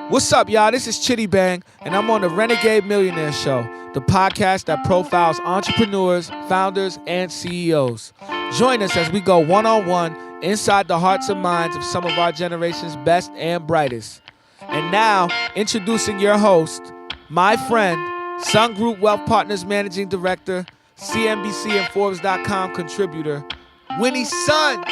What's up, y'all? This is Chitty Bang, and I'm on the Renegade Millionaire Show, the podcast that profiles entrepreneurs, founders, and CEOs. Join us as we go one-on-one inside the hearts and minds of some of our generation's best and brightest. And now, introducing your host, my friend, Sun Group Wealth Partners Managing Director, CNBC and Forbes.com contributor, Winnie Sun.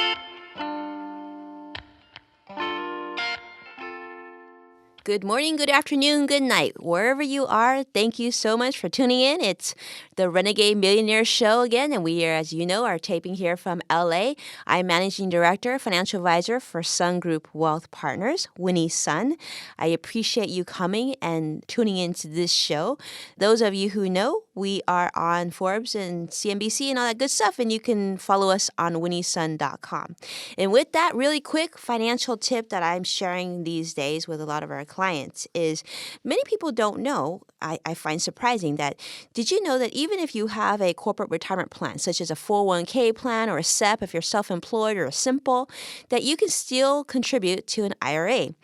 Good morning, good afternoon, good night. Wherever you are, thank you so much for tuning in. It's the Renegade Millionaire Show again, and we are, as you know, are taping here from LA. I'm Managing Director, Financial Advisor for Sun Group Wealth Partners, Winnie Sun. I appreciate you coming and tuning into this show. Those of you who know, we are on Forbes and CNBC and all that good stuff, and you can follow us on winniesun.com. And with that, really quick financial tip that I'm sharing these days with a lot of our clients is many people don't know, I find surprising that, did you know that even if you have a corporate retirement plan, such as a 401k plan or a SEP, if you're self-employed or a simple, that you can still contribute to an IRA.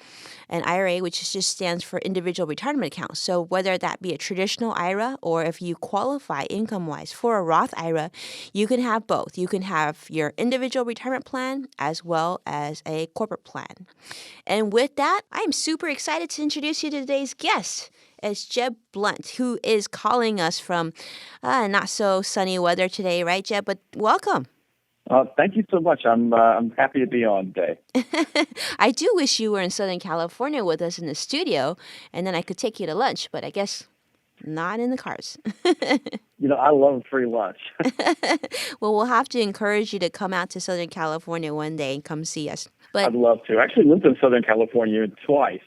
An IRA, which just stands for individual retirement account. So whether that be a traditional IRA or if you qualify income-wise for a Roth IRA, you can have both. You can have your individual retirement plan as well as a corporate plan. And with that, I'm super excited to introduce you to today's guest. It's Jeb Blount, who is calling us from not so sunny weather today, right, Jeb? But welcome. Thank you so much. I'm happy to be on today. I do wish you were in Southern California with us in the studio, and then I could take you to lunch, but I guess not in the cars. I love free lunch. Well, we'll have to encourage you to come out to Southern California one day and come see us. But I'd love to. I actually lived in Southern California twice.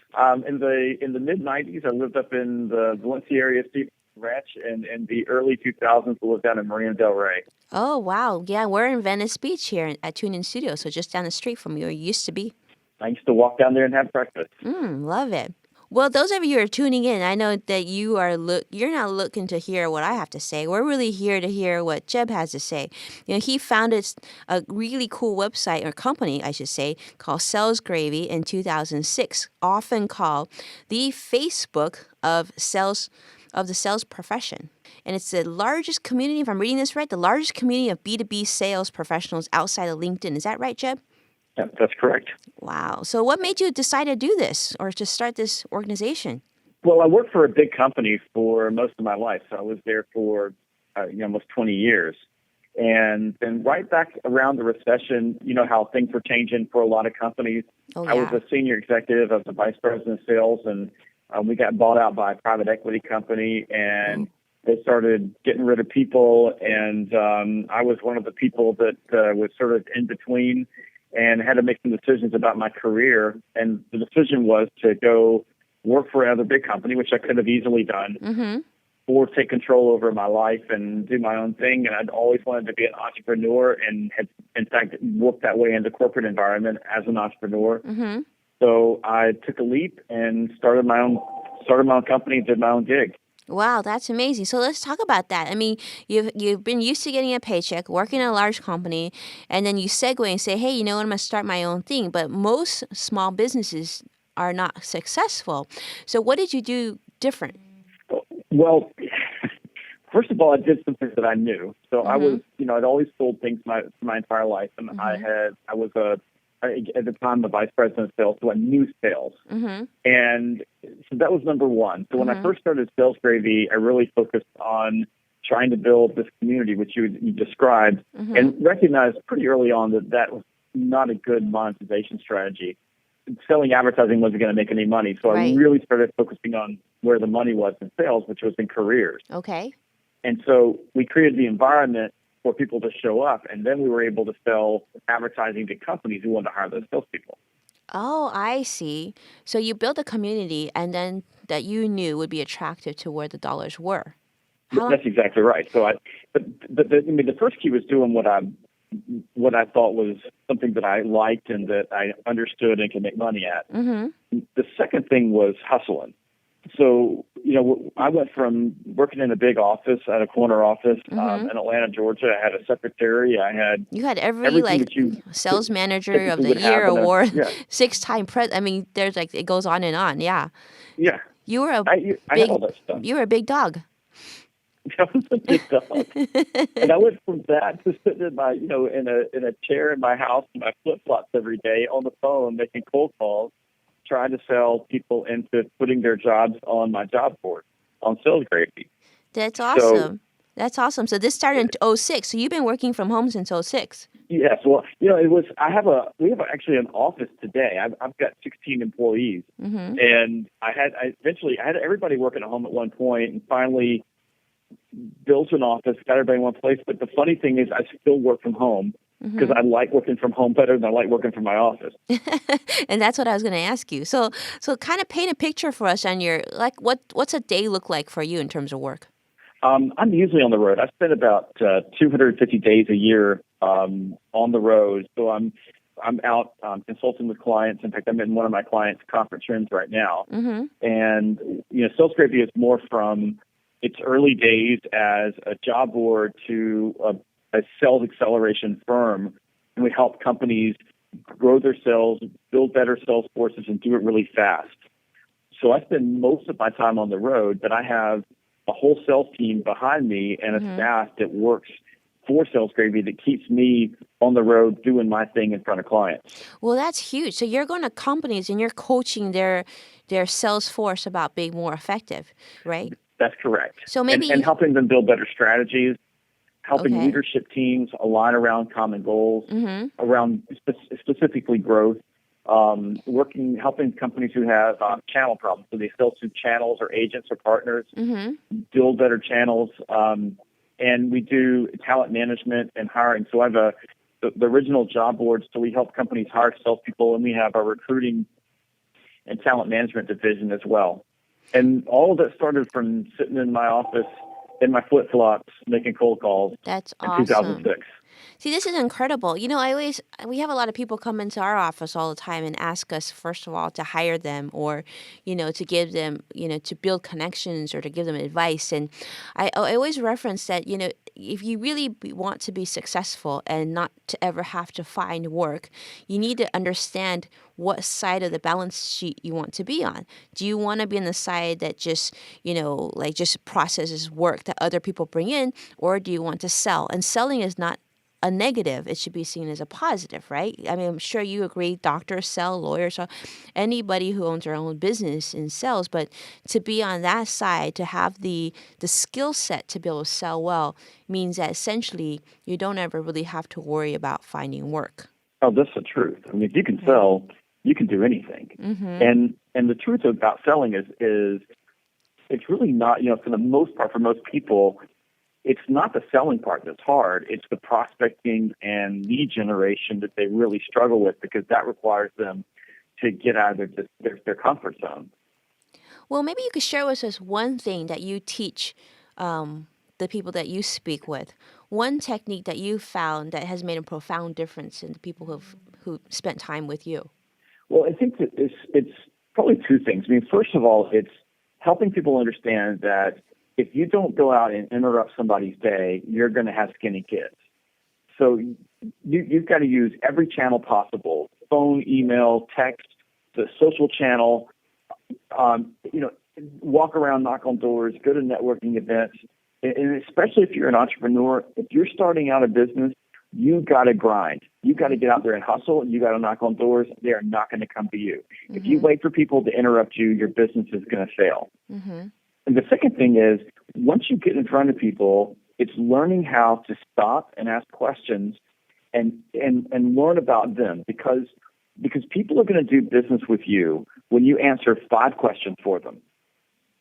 In the mid-'90s, I lived up in the Valencia area, Steve Ranch, and in the early 2000s, I lived down in Marina Del Rey. Oh, wow. Yeah, we're in Venice Beach here at TuneIn Studio, so just down the street from where you used to be. I used to walk down there and have breakfast. Love it. Well, those of you who are tuning in, I know that you're not looking to hear what I have to say. We're really here to hear what Jeb has to say. He founded a really cool website, or company, I should say, called SalesGravy in 2006, often called the Facebook of the sales profession. And it's the largest community, if I'm reading this right, the largest community of B2B sales professionals outside of LinkedIn. Is that right, Jeb? Yeah, that's correct. Wow. So what made you decide to do this or to start this organization? Well, I worked for a big company for most of my life. So I was there for almost 20 years. And then right back around the recession, you know how things were changing for a lot of companies. Oh, yeah. I was a senior executive. I was the vice president of sales, and we got bought out by a private equity company, and they started getting rid of people. And I was one of the people that was sort of in between and had to make some decisions about my career. And the decision was to go work for another big company, which I could have easily done, or take control over my life and do my own thing. And I'd always wanted to be an entrepreneur and had, in fact, worked that way in the corporate environment as an entrepreneur. So I took a leap and started my own company and did my own gig. Wow, that's amazing. So let's talk about that. I mean, you've been used to getting a paycheck, working in a large company, and then you segue and say, hey, you know what, I'm going to start my own thing. But most small businesses are not successful. So what did you do different? Well, first of all, I did something that I knew. So I was, I'd always sold things my entire life, and I was at the time, the vice president of sales, so I knew sales. And so that was number one. So when I first started SalesGravy, I really focused on trying to build this community, which you described, and recognized pretty early on that was not a good monetization strategy. Selling advertising wasn't going to make any money. So I really started focusing on where the money was in sales, which was in careers. Okay. And so we created the environment for people to show up, and then we were able to sell advertising to companies who wanted to hire those salespeople. Oh, I see. So you built a community, and then that you knew would be attractive to where the dollars were. That's exactly right. So the first key was doing what I thought was something that I liked and that I understood and could make money at. The second thing was hustling. So I went from working in a big office at a corner office in Atlanta, Georgia. I had a secretary. I had You had every everything like that you sales manager of typically the would have year in a award, yeah 6-time I mean, there's like it goes on and on. Yeah, yeah. you were a I had big all that stuff. you were a big dog. I was a big dog, and I went from that to sitting in my in a chair in my house in my flip flops every day on the phone making cold calls, trying to sell people into putting their jobs on my job board on SalesGravy. That's So awesome. That's awesome. So this started in '06. So you've been working from home since '06. yes, well, it was. We have actually an office today. I've got 16 employees, and I eventually had everybody working at home at one point, and finally built an office, got everybody in one place. But the funny thing is, I still work from home because I like working from home better than I like working from my office. And that's what I was going to ask you. So kind of paint a picture for us on your what's a day look like for you in terms of work? I'm usually on the road. I spend about 250 days a year on the road. So I'm out consulting with clients. In fact, I'm in one of my clients' conference rooms right now. And SalesGravy is more from its early days as a job board to a sales acceleration firm, and we help companies grow their sales, build better sales forces, and do it really fast. So I spend most of my time on the road, but I have a whole sales team behind me and a staff that works for SalesGravy that keeps me on the road doing my thing in front of clients. Well, that's huge. So you're going to companies and you're coaching their sales force about being more effective, right? That's correct. So maybe and helping them build better strategies, helping Okay. leadership teams align around common goals, around specifically growth, helping companies who have channel problems, so they sell through channels or agents or partners, build better channels, and we do talent management and hiring. So I have the original job board, so we help companies hire salespeople, and we have our recruiting and talent management division as well. And all of that started from sitting in my office in my flip-flops making cold calls That's in awesome. 2006. See, this is incredible. We have a lot of people come into our office all the time and ask us, first of all, to hire them or, to give them, to build connections or to give them advice. And I always reference that, if you really want to be successful and not to ever have to find work, you need to understand what side of the balance sheet you want to be on. Do you want to be on the side that just, just processes work that other people bring in, or do you want to sell? And selling is not a negative. It should be seen as a positive, right? I mean, I'm sure you agree, doctors sell, lawyers sell, anybody who owns their own business in sales, but to be on that side, to have the skill set to be able to sell well means that essentially you don't ever really have to worry about finding work. Oh, that's the truth. I mean, if you can sell, you can do anything. And the truth about selling is it's really not, for the most part, for most people, it's not the selling part that's hard. It's the prospecting and lead generation that they really struggle with, because that requires them to get out of their comfort zone. Well, maybe you could share with us one thing that you teach the people that you speak with, one technique that you found that has made a profound difference in the people who spent time with you. Well, I think that it's probably two things. I mean, first of all, it's helping people understand that if you don't go out and interrupt somebody's day, you're going to have skinny kids. So you've got to use every channel possible: phone, email, text, the social channel. Walk around, knock on doors, go to networking events, and especially if you're an entrepreneur, if you're starting out a business, you got to grind. You got to get out there and hustle. You got to knock on doors. They are not going to come to you. If you wait for people to interrupt you, your business is going to fail. And the second thing is, once you get in front of people, it's learning how to stop and ask questions and learn about them, because people are going to do business with you when you answer 5 questions for them.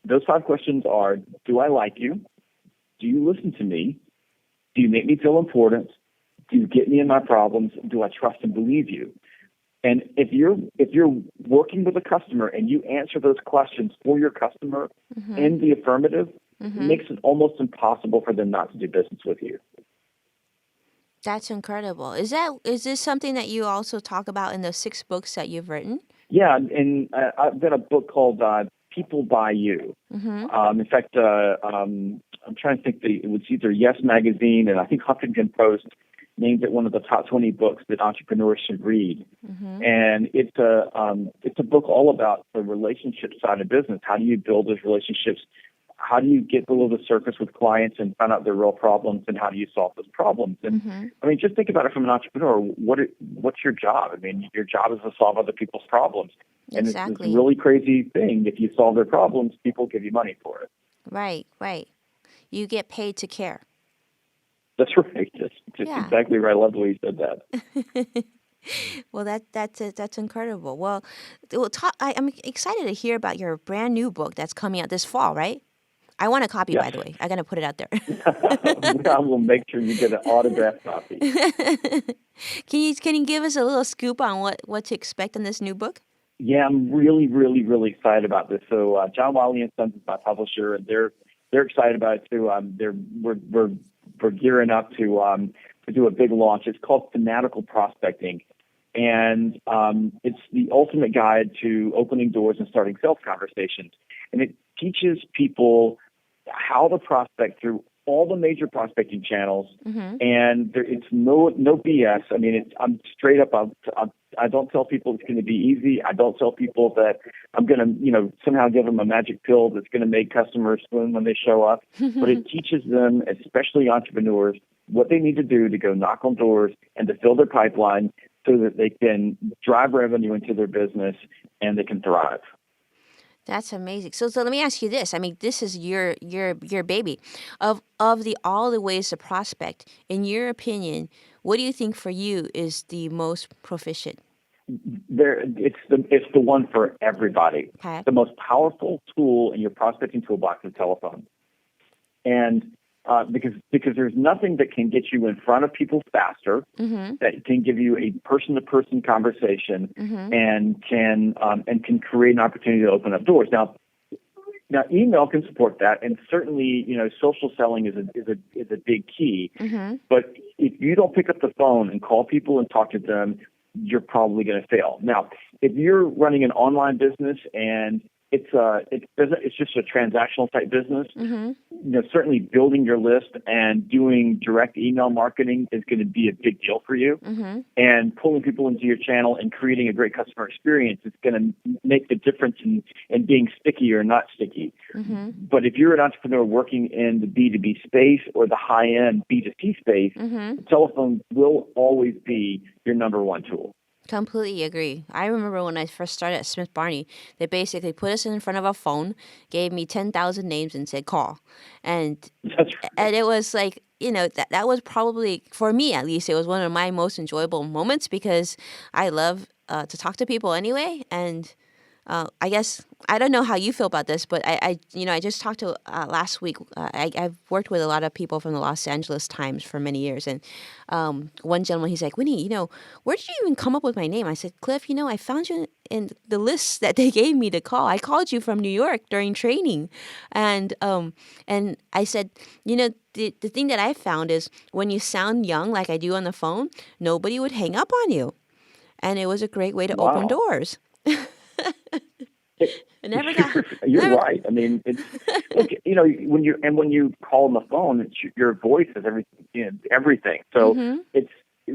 Those 5 questions are: do I like you? Do you listen to me? Do you make me feel important? Do you get me in my problems? Do I trust and believe you? And if you're working with a customer and you answer those questions for your customer in the affirmative, it makes it almost impossible for them not to do business with you. That's incredible. Is this something that you also talk about in the 6 books that you've written? Yeah, and I've got a book called people buy you. Mm-hmm. In fact, I'm trying to think. It was either Yes Magazine and I think Huffington Post named it one of the top 20 books that entrepreneurs should read. Mm-hmm. And it's a book all about the relationship side of business. How do you build those relationships? How do you get below the surface with clients and find out their real problems, and how do you solve those problems? And Mm-hmm. I mean, just think about it from an entrepreneur. What's your job? I mean, your job is to solve other people's problems. And Exactly. it's a really crazy thing. If you solve their problems, people give you money for it. Right. You get paid to care. That's right. Just Yeah. exactly right. I love the way you said that. Well, that's incredible. Well, I'm excited to hear about your brand new book that's coming out this fall, right? I want a copy, Yes. by the way. I'm gonna put it out there. I will make sure you get an autographed copy. Can you give us a little scoop on what to expect in this new book? Yeah, I'm really, really, really excited about this. So John Wiley and Sons is my publisher, and they're excited about it too. We're gearing up to do a big launch. It's called Fanatical Prospecting, and it's the ultimate guide to opening doors and starting sales conversations. And it teaches people how to prospect through all the major prospecting channels, Mm-hmm. and it's no BS. I mean, I'm straight up. I don't tell people it's going to be easy. I don't tell people that I'm going to, somehow give them a magic pill that's going to make customers swoon when they show up. But it teaches them, especially entrepreneurs, what they need to do to go knock on doors and to fill their pipeline so that they can drive revenue into their business and they can thrive. That's amazing. So let me ask you this. I mean, this is your baby. Of all the ways to prospect, in your opinion, what do you think for you is the most proficient? It's the one for everybody. Okay. The most powerful tool in your prospecting toolbox is telephone. And because there's nothing that can get you in front of people faster, Mm-hmm. that can give you a person-to-person conversation, Mm-hmm. and can create an opportunity to open up doors. Now email can support that, and certainly social selling is a big key. Mm-hmm. But if you don't pick up the phone and call people and talk to them, you're probably going to fail. Now, if you're running an online business and it's just a transactional type business, Mm-hmm. certainly building your list and doing direct email marketing is going to be a big deal for you. Mm-hmm. And pulling people into your channel and creating a great customer experience is going to make the difference in being sticky or not sticky. Mm-hmm. But if you're an entrepreneur working in the B2B space or the high-end B2C space, Mm-hmm. the telephone will always be your number one tool. Completely agree. I remember when I first started at Smith Barney, they basically put us in front of a phone, gave me 10,000 names and said, call. And That's right. and it was like, that was probably, for me at least, it was one of my most enjoyable moments because I love to talk to people anyway. And I guess, I don't know how you feel about this, but I just talked to last week. I've worked with a lot of people from the Los Angeles Times for many years. And one gentleman, he's like, Winnie, where did you even come up with my name? I said, Cliff, I found you in the list that they gave me to call. I called you from New York during training. And I said, the thing that I found is when you sound young, like I do on the phone, nobody would hang up on you. And it was a great way to open Wow. doors. You're right. I mean, it's look, when you call on the phone, your voice is everything. So Mm-hmm. it's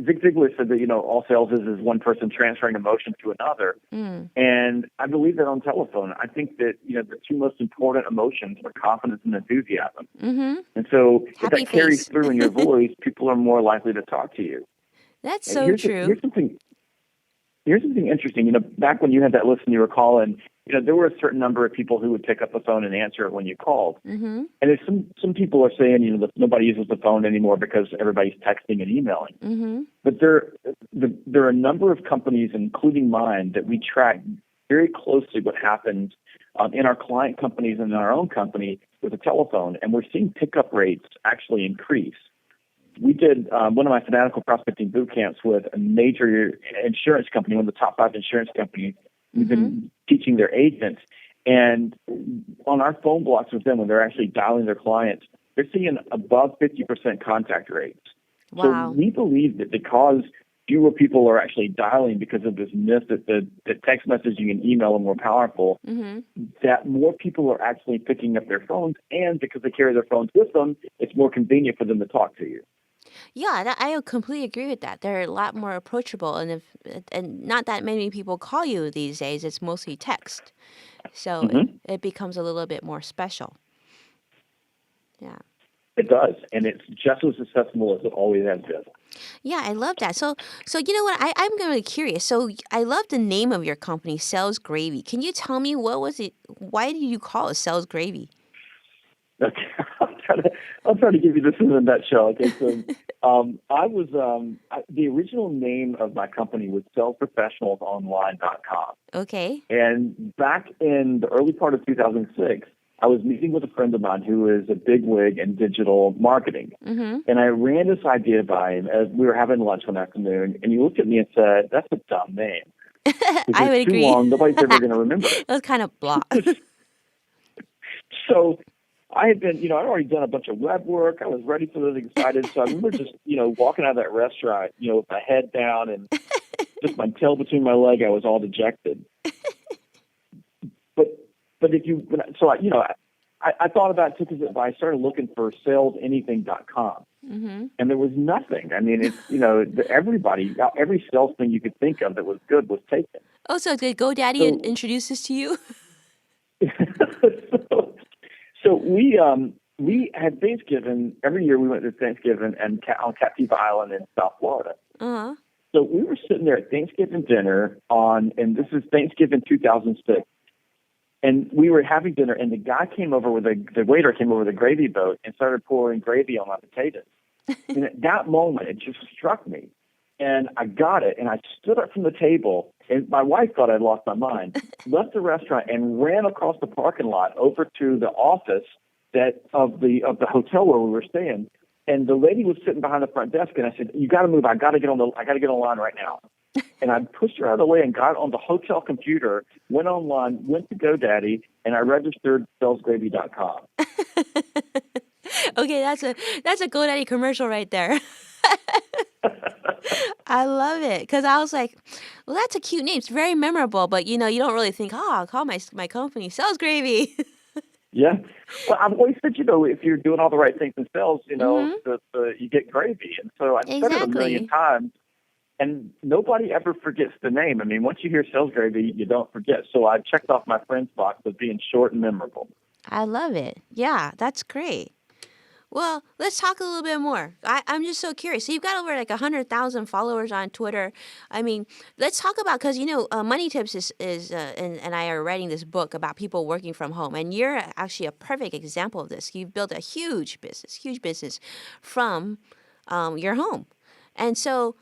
Zig Ziglar said that all sales is one person transferring emotion to another, and I believe that on telephone. I think that the two most important emotions are confidence and enthusiasm, Mm-hmm. and so if Happy that carries face. through in your voice, people are more likely to talk to you. That's And so true. Here's something interesting. Back when you had that list and you were calling, there were a certain number of people who would pick up the phone and answer it when you called. Mm-hmm. And if some people are saying, that nobody uses the phone anymore because everybody's texting and emailing. Mm-hmm. But there are a number of companies, including mine, that we track very closely what happens in our client companies and in our own company with the telephone. And we're seeing pickup rates actually increase. We did one of my Fanatical prospecting boot camps with a major insurance company, one of the top 5 insurance companies. We've been teaching their agents. And on our phone blocks with them, when they're actually dialing their clients, they're seeing above 50% contact rates. Wow. So we believe that because fewer people are actually dialing because of this myth that the text messaging and email are more powerful, that more people are actually picking up their phones, and because they carry their phones with them, it's more convenient for them to talk to you. Yeah, I completely agree with that. They're a lot more approachable, and not that many people call you these days. It's mostly text, so it becomes a little bit more special. Yeah. It does, and it's just as accessible as it always has been. Yeah, I love that. So you know what? I'm really curious. So I love the name of your company, SalesGravy. Can you tell me what was it? Why did you call it SalesGravy? Okay. I'll try to give you this in a nutshell. Okay, so the original name of my company was salesprofessionalsonline.com. Okay. And back in the early part of 2006, I was meeting with a friend of mine who is a bigwig in digital marketing. And I ran this idea by him as we were having lunch one afternoon, and he looked at me and said, "That's a dumb name. I would It's too agree. long. Nobody's ever going to remember it." It was kind of blah. So I had been, I'd already done a bunch of web work. I was ready for this, excited. So I remember just, walking out of that restaurant, with my head down and just my tail between my leg. I was all dejected. But I thought about it because I started looking for salesanything.com. And there was nothing. I mean, it's, every sales thing you could think of that was good was taken. Oh, so did GoDaddy introduce this to you? So we had Thanksgiving. Every year we went to Thanksgiving on Captiva Island in South Florida. So we were sitting there at Thanksgiving dinner and this is Thanksgiving 2006. And we were having dinner, and the waiter came over with a gravy boat and started pouring gravy on my potatoes. And at that moment, it just struck me. And I got it, and I stood up from the table, and my wife thought I'd lost my mind, left the restaurant, and ran across the parking lot over to the office of the hotel where we were staying. And the lady was sitting behind the front desk, and I said, "You got to move. I got to get on the line right now." And I pushed her out of the way and got on the hotel computer, went online, went to GoDaddy, and I registered SalesGravy.com. Okay, that's a GoDaddy commercial right there. I love it because I was like, well, that's a cute name. It's very memorable, but you don't really think, I'll call my company SalesGravy. Yeah. Well, I've always said, if you're doing all the right things in sales, you get gravy. And so I've said it a million times. And nobody ever forgets the name. I mean, once you hear SalesGravy, you don't forget. So I checked off my friend's box as being short and memorable. I love it. Yeah, that's great. Well, let's talk a little bit more. I'm just so curious. So you've got over like 100,000 followers on Twitter. I mean, let's talk about, because, Money Tips and I are writing this book about people working from home. And you're actually a perfect example of this. You've built a huge business from your home. And so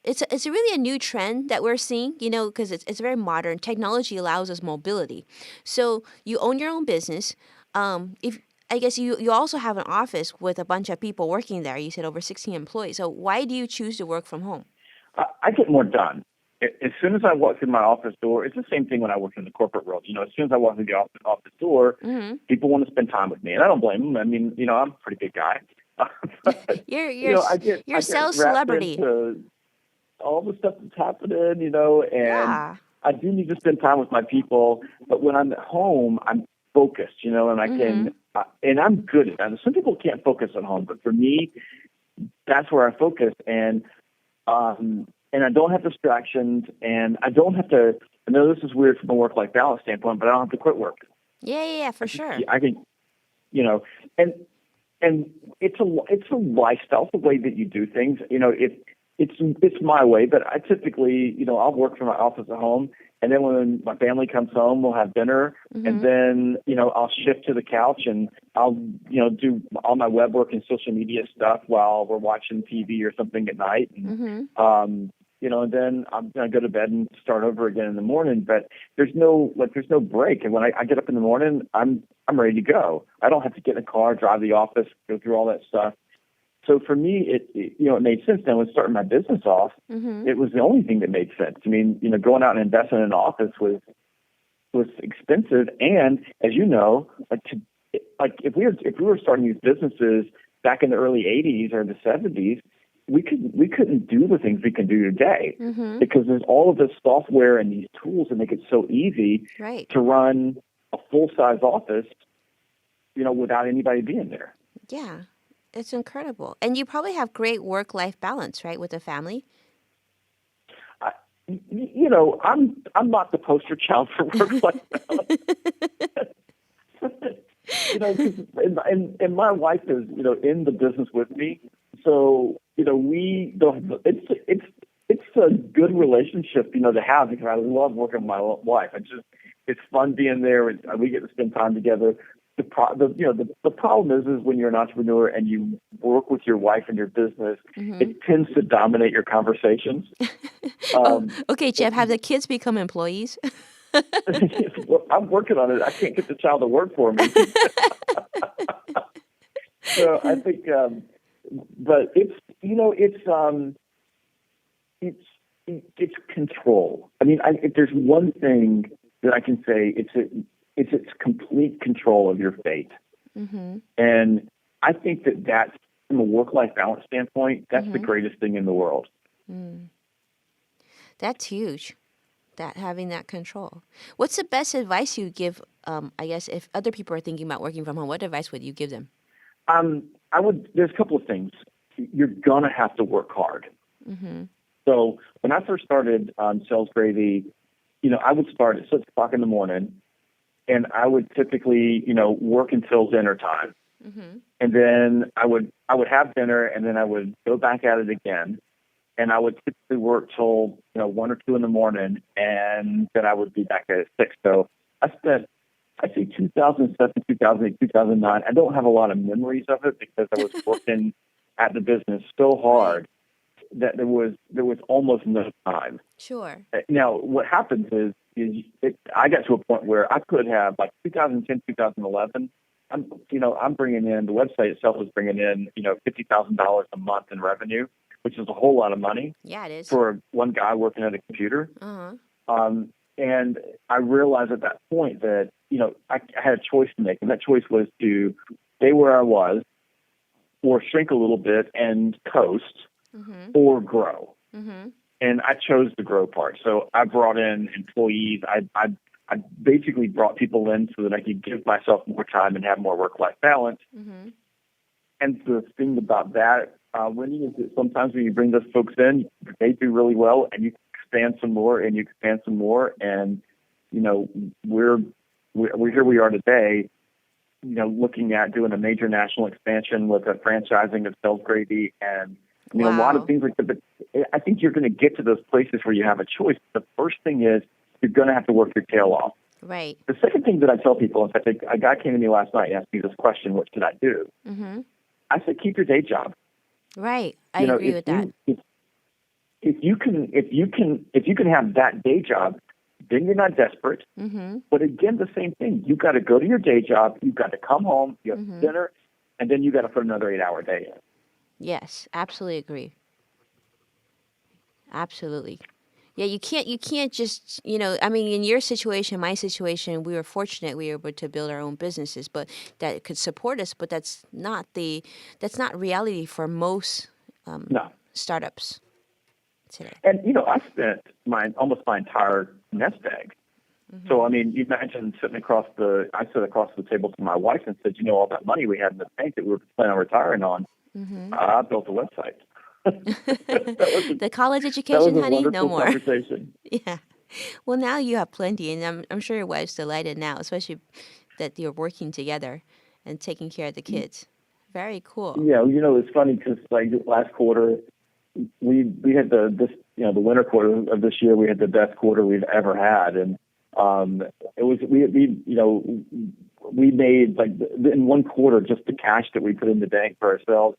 it's really a new trend that we're seeing, because it's very modern. Technology allows us mobility. So you own your own business. I guess you also have an office with a bunch of people working there. You said over 16 employees. So why do you choose to work from home? I get more done. As soon as I walk through my office door, it's the same thing when I work in the corporate world. As soon as I walk through the office door, people want to spend time with me, and I don't blame them. I mean, I'm a pretty big guy. You're a sales celebrity. All the stuff that's happening, and I do need to spend time with my people. But when I'm at home, I'm focused, and I can, and I'm good at that. Some people can't focus at home, but for me, that's where I focus. And I don't have distractions, and I don't have to. I know this is weird from a work-life balance standpoint, but I don't have to quit work. Yeah, for sure. I think, and it's a lifestyle, it's the way that you do things. It's my way, but I typically, I'll work from my office at home, and then when my family comes home, we'll have dinner, and then, I'll shift to the couch and I'll, do all my web work and social media stuff while we're watching TV or something at night. And, and then I'm going to go to bed and start over again in the morning, but there's no break. And when I get up in the morning, I'm ready to go. I don't have to get in a car, drive to the office, go through all that stuff. So for me, it made sense. Then when starting my business off, it was the only thing that made sense. I mean, going out and investing in an office was expensive, and as you know, if we were starting these businesses back in the early '80s or the '70s, we couldn't do the things we can do today because there's all of this software and these tools that make it so easy to run a full-size office, without anybody being there. Yeah, it's incredible. And you probably have great work-life balance, right, with the family? I'm not the poster child for work-life balance. 'Cause my wife is, in the business with me. So, we don't, it's a good relationship, to have, because I love working with my wife. It's fun being there, and we get to spend time together. The problem is when you're an entrepreneur and you work with your wife in your business, it tends to dominate your conversations. Okay, Jeb, have the kids become employees? Well, I'm working on it. I can't get the child to work for me. So I think, but it's control. I mean, if there's one thing that I can say, it's complete control of your fate. And I think that's, from a work-life balance standpoint, that's the greatest thing in the world. That's huge, having that control. What's the best advice you give, I guess, if other people are thinking about working from home, what advice would you give them? There's a couple of things. You're going to have to work hard. So when I first started on SalesGravy, I would start at 6 o'clock in the morning, and I would typically, work until dinner time. And then I would have dinner, and then I would go back at it again. And I would typically work till 1 or 2 in the morning, and then I would be back at 6. So I spent, I think, 2007, 2008, 2009. I don't have a lot of memories of it because I was working at the business so hard that there was almost no time. Sure. Now, what happens is I got to a point where I could have, like 2010, 2011. I'm bringing in, the website itself was bringing in, $50,000 a month in revenue, which is a whole lot of money. Yeah, it is. For one guy working at a computer. And I realized at that point that, I had a choice to make, and that choice was to stay where I was or shrink a little bit and coast or grow. And I chose the grow part. So I brought in employees. I basically brought people in so that I could give myself more time and have more work-life balance. And the thing about that, Winnie, is that sometimes when you bring those folks in, they do really well, and you expand some more, and you expand some more, and we're here. We are today, looking at doing a major national expansion with a franchising of SalesGravy, and a lot of things like that. But I think you're going to get to those places where you have a choice. The first thing is you're going to have to work your tail off. Right. The second thing that I tell people, in fact, a guy came to me last night and asked me this question: what should I do? I said, keep your day job. Right. I agree with that. If you can have that day job, then you're not desperate. But again, the same thing. You've got to go to your day job. You've got to come home. You have dinner, and then you got to put another 8-hour day in. Yes, absolutely agree. Absolutely. Yeah, you can't just, I mean, in your situation, my situation, we were fortunate we were able to build our own businesses, but that could support us, but that's not reality for most startups today. And, I spent almost my entire nest egg. So, I mean, you imagine I sit across the table to my wife and said, all that money we had in the bank that we were planning on retiring on, I built a website. The college education, honey, no more. Conversation. Yeah. Well, now you have plenty, and I'm sure your wife's delighted now, especially that you're working together and taking care of the kids. Very cool. Yeah, it's funny because last quarter, we had the winter quarter of this year. We had the best quarter we've ever had, and it was we made in one quarter just the cash that we put in the bank for ourselves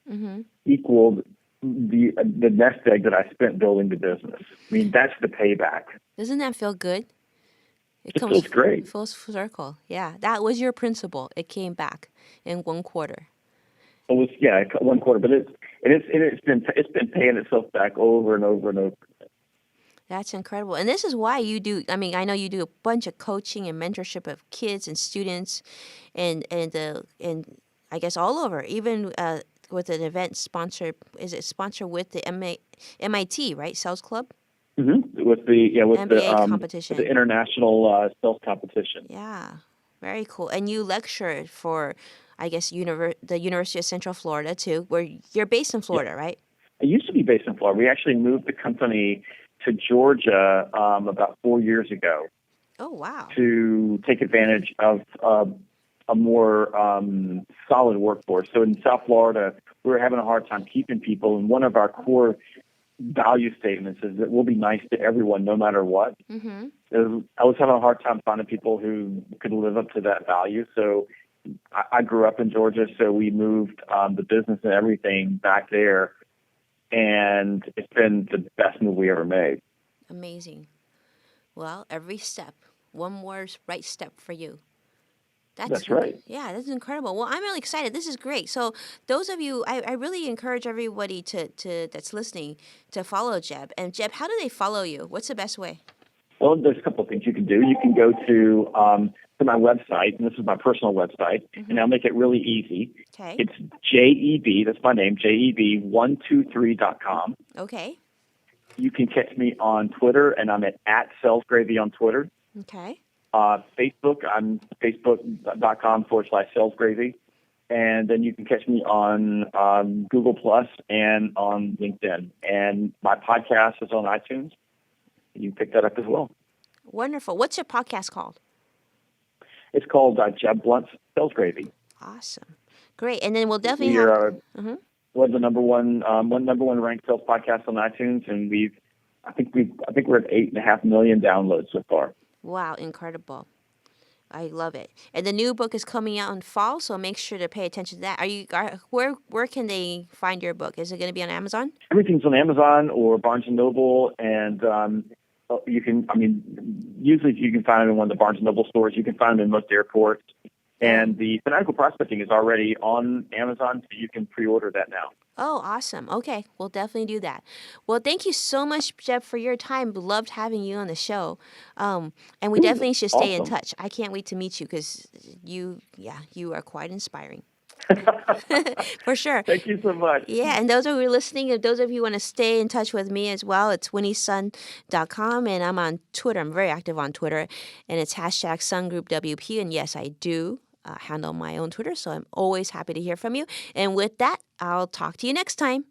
equaled the nest egg that I spent building the business. I mean, that's the payback. Doesn't that feel good? It feels great. Full circle. Yeah, that was your principle. It came back in one quarter. It was 1 quarter, but it's been paying itself back over and over and over. That's incredible. And this is why you do, I mean, I know you do a bunch of coaching and mentorship of kids and students and I guess all over, even with an event sponsor. Is it sponsored with the MIT, right? Sales Club? With the MBA with competition. the international sales competition. Yeah, very cool. And you lecture for, I guess, the University of Central Florida too, where you're based in Florida, right? I used to be based in Florida. We actually moved the company to Georgia about 4 years ago. Oh, wow. To take advantage of a more solid workforce. So in South Florida, we were having a hard time keeping people, and one of our core value statements is that we'll be nice to everyone no matter what. Mm-hmm. I was having a hard time finding people who could live up to that value. So I grew up in Georgia, so we moved the business and everything back there, and it's been the best move we ever made. Amazing. Well, every step, one more right step for you. That's right. Yeah, that's incredible. Well, I'm really excited. This is great. So those of you, I really encourage everybody to that's listening to follow Jeb. And Jeb, how do they follow you? What's the best way? Well, there's a couple of things you can do. You can go to my website, and this is my personal website, and I'll make it really easy. Okay. It's JEB, that's my name, JEB123.com. Okay. You can catch me on Twitter, and I'm at SalesGravy on Twitter. Okay. Facebook, I'm facebook.com/SalesGravy. And then you can catch me on Google Plus and on LinkedIn. And my podcast is on iTunes. You can pick that up as well. Wonderful. What's your podcast called? It's called Jeb Blount's SalesGravy. Awesome. Great. And then we'll definitely we're the number one ranked sales podcast on iTunes, and I think we're at 8.5 million downloads so far. Wow, incredible. I love it. And the new book is coming out in fall, so make sure to pay attention to that. Where can they find your book? Is it going to be on Amazon? Everything's on Amazon or Barnes & Noble, and usually you can find it in one of the Barnes & Noble stores. You can find them in most airports. And the Fanatical Prospecting is already on Amazon, so you can pre-order that now. Oh, awesome. Okay, we'll definitely do that. Well, thank you so much, Jeb, for your time. Loved having you on the show. And we definitely should stay in touch. I can't wait to meet you because you are quite inspiring. For sure. Thank you so much. Yeah, and those of you listening, if those of you want to stay in touch with me as well, it's winniesun.com, and I'm on Twitter. I'm very active on Twitter, and it's #SunGroupWP, and yes, I do handle my own Twitter, so I'm always happy to hear from you. And with that, I'll talk to you next time.